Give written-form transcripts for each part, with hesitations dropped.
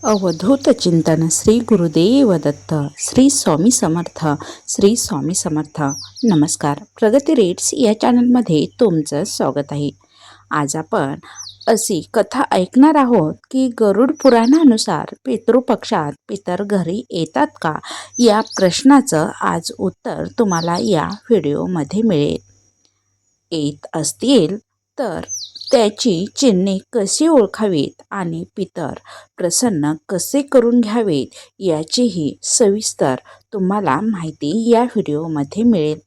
अवधूत चिंतन श्री गुरुदेव दत्त श्री स्वामी समर्थ श्री स्वामी समर्थ. नमस्कार. प्रगती रेट्स या चॅनलमध्ये तुमचं स्वागत आहे. आज आपण अशी कथा ऐकणार आहोत की गरुड पुराणानुसार पितृपक्षात पितर घरी येतात का, या प्रश्नाचं आज उत्तर तुम्हाला या व्हिडिओमध्ये मिळेल. येत असतील तर त्याची चिन्हे कशी ओळखावीत आणि पितर प्रसन्न कसे करून घ्यावेत याचीही सविस्तर तुम्हाला माहिती या व्हिडिओमध्ये मिळेल.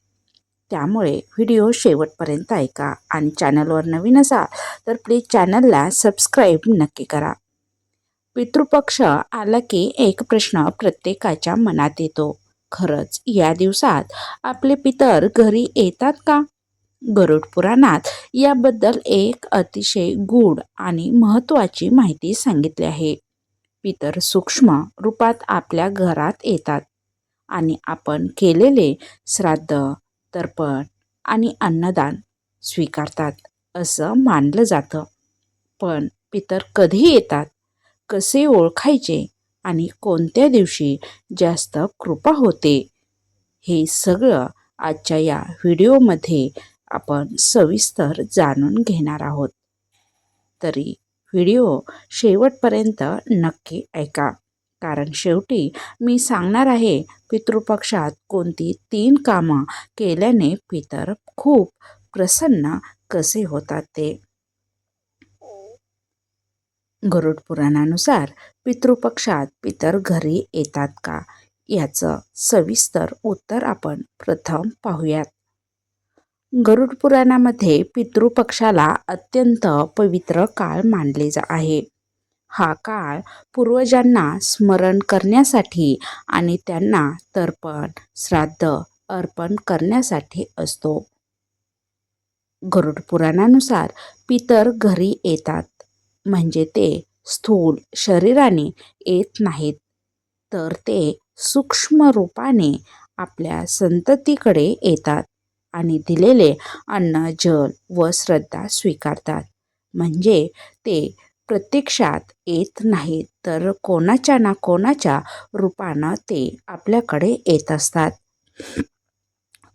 त्यामुळे व्हिडिओ शेवटपर्यंत ऐका आणि चॅनलवर नवीन असाल तर प्लीज चॅनलला सबस्क्राईब नक्की करा. पितृपक्ष आला की एक प्रश्न प्रत्येकाच्या मनात येतो. खरंच या दिवसात आपले पितर घरी येतात का? गरुड पुराणात याबद्दल एक अतिशय गूढ आणि महत्त्वाची माहिती सांगितली आहे. पितर सूक्ष्म रूपात आपल्या घरात येतात आणि आपण केलेले श्राद्ध, तर्पण आणि अन्नदान स्वीकारतात असं मानलं जातं. पण पितर कधी येतात, कसे ओळखायचे आणि कोणत्या दिवशी जास्त कृपा होते, हे सगळं आजच्या या व्हिडिओमध्ये आपण सविस्तर जाणून घेणार आहोत. तरी व्हिडिओ शेवटपर्यंत नक्की ऐका, कारण शेवटी मी सांगणार आहे पितृपक्षात कोणती 3 कामं केल्याने पितर खूप प्रसन्न कसे होतात ते. गरुड पुराणानुसार पितृपक्षात पितर घरी येतात का, याचं सविस्तर उत्तर आपण प्रथम पाहूयात. गरुड पुराणामध्ये पितृपक्षाला अत्यंत पवित्र काळ मानले आहे. हा काळ पूर्वजांना स्मरण करण्यासाठी आणि त्यांना तर्पण, श्राद्ध अर्पण करण्यासाठी असतो. गरुड पुराणानुसार पितर घरी येतात म्हणजे ते स्थूल शरीराने येत नाहीत, तर ते सूक्ष्म रूपाने आपल्या संततीकडे येतात आणि दिलेले अन्न, जल व श्रद्धा स्वीकारतात. म्हणजे ते प्रत्यक्षात येत नाहीत, तर कोणाच्या ना कोणाच्या रूपानं ते आपल्याकडे येत असतात.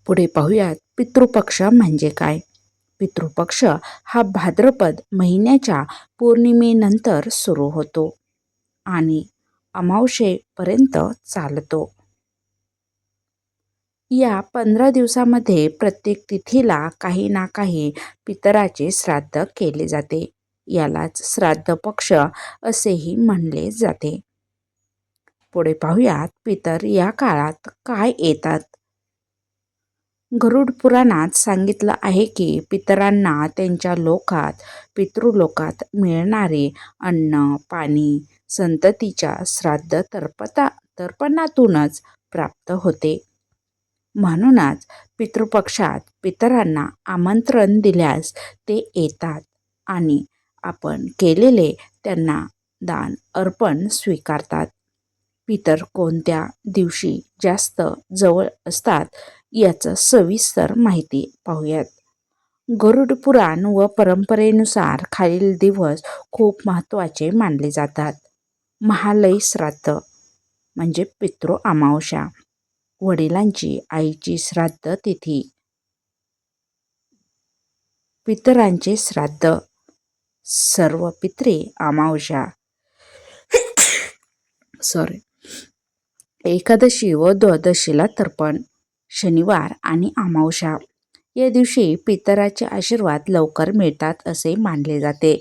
पुढे पाहूयात पितृपक्ष म्हणजे काय. पितृपक्ष हा भाद्रपद महिन्याच्या पौर्णिमेनंतर सुरू होतो आणि अमावस्येपर्यंत चालतो. या 15 दिवसामध्ये प्रत्येक तिथीला काही ना काही पितराचे श्राद्ध केले जाते. यालाच श्राद्ध पक्ष असेही म्हणले जाते. पुढे पाहूयात पितर या काळात काय येतात. गरुड पुराणात सांगितलं आहे की पितरांना त्यांच्या लोकात, पितृलोकात मिळणारे अन्न, पाणी संततीच्या श्राद्ध तर्पणातूनच प्राप्त होते. म्हणूनच पितृपक्षात पितरांना आमंत्रण दिल्यास ते येतात आणि आपण केलेले त्यांना दान अर्पण स्वीकारतात. पितर कोणत्या दिवशी जास्त जवळ असतात याचं सविस्तर माहिती पाहूयात. गरुड पुराण व परंपरेनुसार खालील दिवस खूप महत्त्वाचे मानले जातात. महालय श्राद्ध म्हणजे पितृ अमावस्या, वडिलांची आईची श्राद्ध तिथी, पितरांचे श्राद्ध, सर्व पित्रे अमावस्या, एकादशी व द्वादशीला तर्पण, शनिवार आणि अमावस्या. या दिवशी पितराचे आशीर्वाद लवकर मिळतात असे मानले जाते.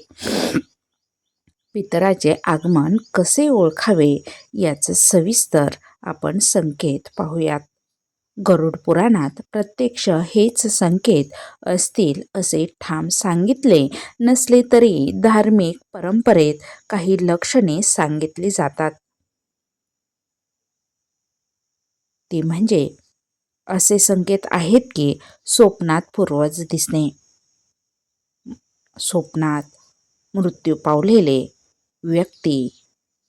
पितराचे आगमन कसे ओळखावे याचे सविस्तर आपण संकेत पाहूयात. गरुड पुराणात प्रत्यक्ष हेच संकेत असतील असे ठाम सांगितले नसले तरी धार्मिक परंपरेत काही लक्षणे सांगितली जातात. ती म्हणजे असे संकेत आहेत की स्वप्नात पूर्वज दिसणे, स्वप्नात मृत्यू पावलेले व्यक्ती,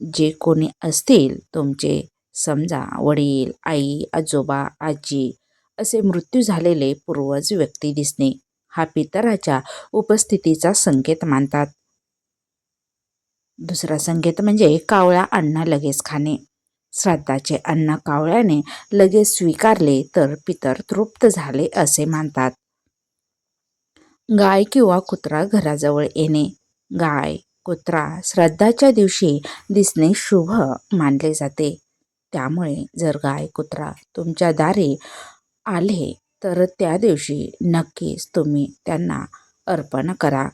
जे कोणी असतील तुमचे, समजा वडील, आई, आजोबा, आजी असे मृत्यू झालेले पूर्वज व्यक्ती दिसणे, हा पितराच्या उपस्थितीचा संकेत मानतात. दुसरा संकेत म्हणजे कावळा अन्न लगेच खाणे. श्राद्धाचे अन्न कावळ्याने लगेच स्वीकारले तर पितर तृप्त झाले असे मानतात. गाय किंवा कुत्रा घराजवळ येणे. गाय, कुत्रा श्राद्धाच्या दिवशी दिसणे शुभ मानले जाते. त्यामुळे जर गाय, कुत्रा तुमच्या दारी आले तर त्या दिवशी नक्कीच तुम्ही त्यांना अर्पण करा,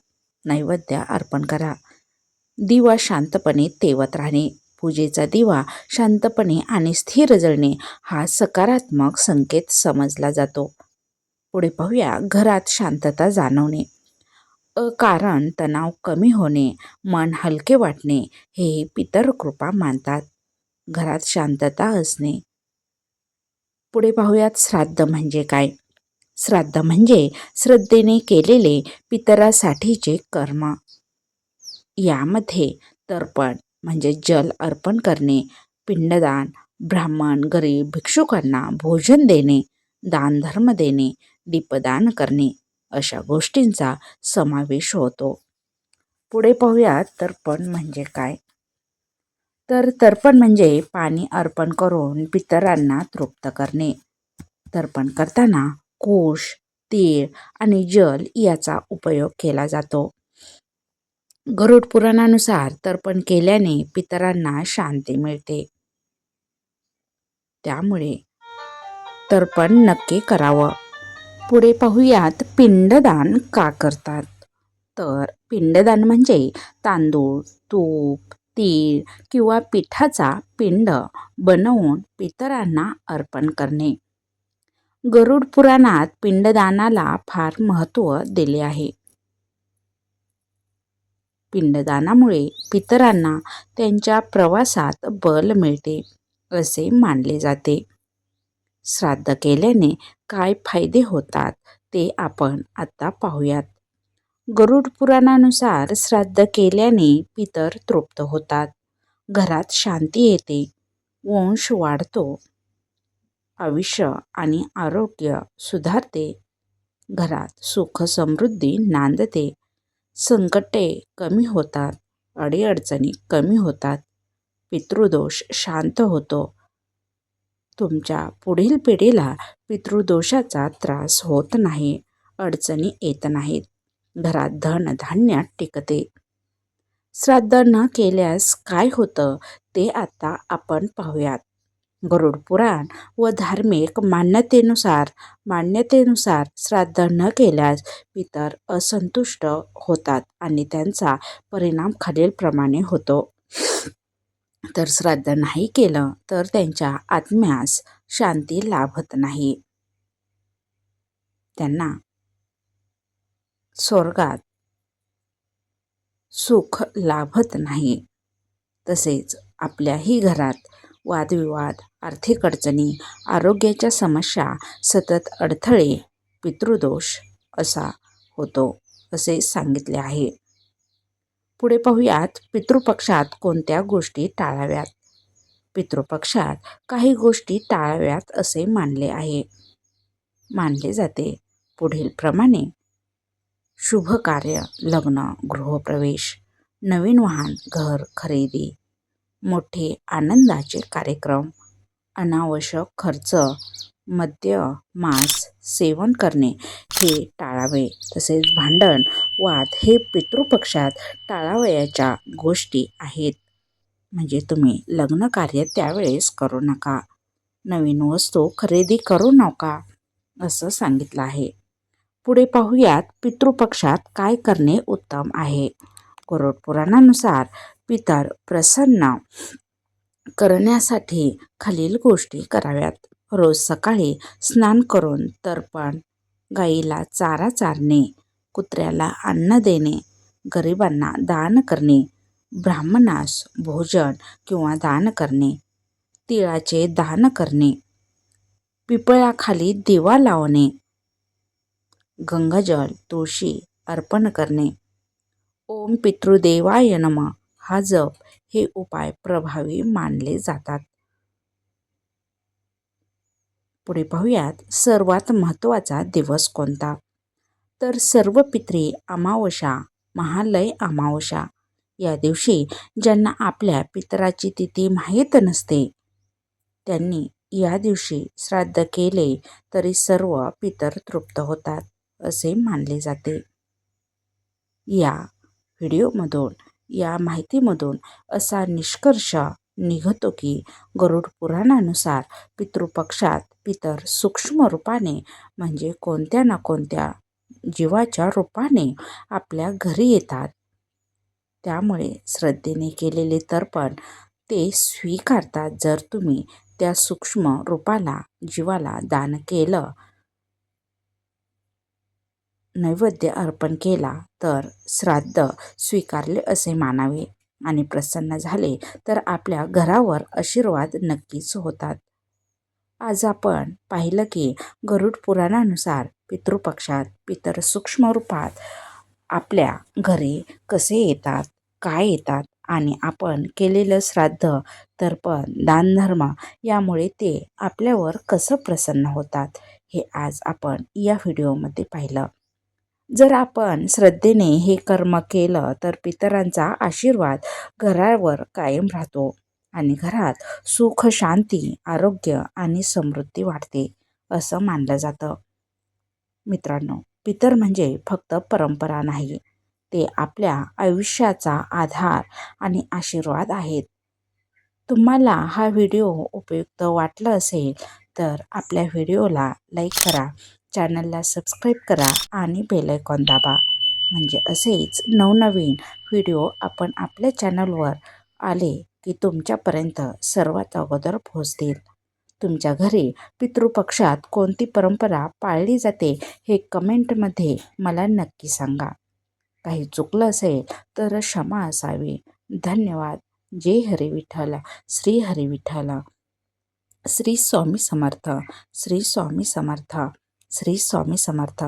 नैवेद्य अर्पण करा. दिवा शांतपणे तेवत राहणे. पूजेचा दिवा शांतपणे आणि स्थिर जळणे हा सकारात्मक संकेत समजला जातो. पुढे पाहूया, घरात शांतता जाणवणे. अकारण तणाव कमी होणे, मन हलके वाटणे हे पितर कृपा मानतात. घरात शांतता असणे. पुढे पाहूयात, श्राद्ध म्हणजे काय. श्राद्ध म्हणजे श्रद्धेने केलेले पितरासाठीचे कर्म. यामध्ये तर्पण म्हणजे जल अर्पण करणे, पिंडदान, ब्राह्मण, गरीब, भिक्षुकांना भोजन देणे, दानधर्म देणे, दीपदान करणे अशा गोष्टींचा समावेश होतो. पुढे पाहूयात, तर्पण म्हणजे काय. तर तर्पण म्हणजे पाणी अर्पण करून पितरांना तृप्त करणे. तर्पण करताना कुश, तीळ आणि जल याचा उपयोग केला जातो. गरुड पुराणानुसार तर्पण केल्याने पितरांना शांती मिळते. त्यामुळे तर्पण नक्की करावं. पुढे पाहूयात, पिंडदान का करतात. तर पिंडदान म्हणजे तांदूळ, तूप, तीळ किंवा पिठाचा पिंड बनवून पितरांना अर्पण करणे. गरुड पुराणात पिंडदानाला फार महत्त्व दिले आहे. पिंडदानामुळे पितरांना त्यांच्या प्रवासात बल मिळते असे मानले जाते. श्राद्ध केल्याने काय फायदे होतात ते आपण आता पाहूयात. गरुड पुराणानुसार श्राद्ध केल्याने पितर तृप्त होतात, घरात शांती येते, वंश वाढतो, आयुष्य आणि आरोग्य सुधारते, घरात सुख समृद्धी नांदते, संकटे कमी होतात, अडीअडचणी कमी होतात, पितृदोष शांत होतो, तुमच्या पुढील पिढीला पितृदोषाचा त्रास होत नाही, अडचणी येत नाहीत, घरात धनधान्य टिकते. श्राद्ध न केल्यास काय होतं ते आता आपण पाहूयात. गरुड पुराण व धार्मिक मान्यतेनुसार श्राद्ध न केल्यास पितर असंतुष्ट होतात आणि त्यांचा परिणाम खालीलप्रमाणे होतो. तर श्राद्ध नाही केलं तर त्यांच्या आत्म्यास शांती लाभत नाही, त्यांना स्वर्गात सुख लाभत नाही. तसेच आपल्याही घरात वादविवाद, आर्थिक अडचणी, आरोग्याच्या समस्या, सतत अडथळे, पितृदोष असा होतो असे सांगितले आहे. पुढे पाहूयात, पितृपक्षात कोणत्या गोष्टी टाळाव्यात. पितृपक्षात काही गोष्टी टाळाव्यात असे मानले जाते. पुढील प्रमाणे: शुभ कार्य, लग्न, गृहप्रवेश, नवीन वाहन, घर खरेदी, मोठे आनंदाचे कार्यक्रम, अनावश्यक खर्च, मद्य, मांस सेवन करणे हे टाळावे. तसेच भांडण, वाद हे पितृपक्षात टाळावयाच्या गोष्टी आहेत. म्हणजे तुम्ही लग्न कार्य त्यावेळेस करू नका, नवीन वस्तू खरेदी करू नका असं सांगितलं आहे. पुढे पाहूयात, पितृपक्षात काय करणे उत्तम आहे. गरुड पुराणानुसार पितर प्रसन्न करण्यासाठी खालील गोष्टी कराव्यात. रोज सकाळी स्नान करून तर्पण, गाईला चारा चारणे, कुत्र्याला अन्न देणे, गरिबांना दान करणे, ब्राह्मणास भोजन किंवा दान करणे, तिळाचे दान करणे, पिपळाखाली दिवा लावणे, गंगाजल, तुळशी अर्पण करणे, ओम पितृदेवाय नमः हा जप हे उपाय प्रभावी मानले जातात. पुढे पाहूयात, सर्वात महत्त्वाचा दिवस कोणता. तर सर्व पित्री अमावस्या, महालय अमावस्या या दिवशी ज्यांना आपल्या पितराची तिथी माहीत नसते त्यांनी या दिवशी श्राद्ध केले तरी सर्व पितर तृप्त होतात असे मानले जाते. या व्हिडिओमधून या माहितीमधून असा निष्कर्ष निघतो की गरुड पुराणानुसार पितृपक्षात पितर सूक्ष्म रूपाने म्हणजे कोणत्या ना कोणत्या जीवाच्या रूपाने आपल्या घरी येतात. त्यामुळे श्रद्धेने केलेले तर्पण ते स्वीकारतात. जर तुम्ही त्या सूक्ष्म रूपाला जीवाला दान केलं, नैवेद्य अर्पण केला तर श्राद्ध स्वीकारले असे मानावे आणि प्रसन्न झाले तर आपल्या घरावर आशीर्वाद नक्कीच होतात. आज आपण पाहिलं की गरुड पुराणानुसार पितृपक्षात पितर सूक्ष्म रूपात आपल्या घरी कसे येतात, काय येतात आणि आपण केलेलं श्राद्ध, तर्पण, दानधर्म यामुळे ते आपल्यावर कसं प्रसन्न होतात हे आज आपण या व्हिडिओमध्ये पाहिलं. जर आपण श्रद्धेने हे कर्म केलं तर पितरांचा आशीर्वाद घरावर कायम राहतो आणि घरात सुख, शांती, आरोग्य आणि समृद्धी वाढते असं मानलं जातं. मित्रांनो, पितर म्हणजे फक्त परंपरा नाही, ते आपल्या आयुष्याचा आधार आणि आशीर्वाद आहेत. तुम्हाला हा व्हिडिओ उपयुक्त वाटला असेल तर आपल्या व्हिडिओला लाईक करा, चॅनलला सबस्क्राईब करा आणि बेल आयकॉन दाबा. म्हणजे असेच नवनवीन व्हिडिओ आपण आपल्या चॅनलवर आले की तुमच्यापर्यंत सर्वात अगोदर पोहोचतील. तुमच्या घरी पितृपक्षात कोणती परंपरा पाळली जाते हे कमेंटमध्ये मला नक्की सांगा. काही चुकलं असेल तर क्षमा असावी. धन्यवाद. जय हरी विठ्ठल. श्री हरी विठ्ठल. श्री स्वामी समर्थ. श्री स्वामी समर्थ. श्री स्वामी समर्थ.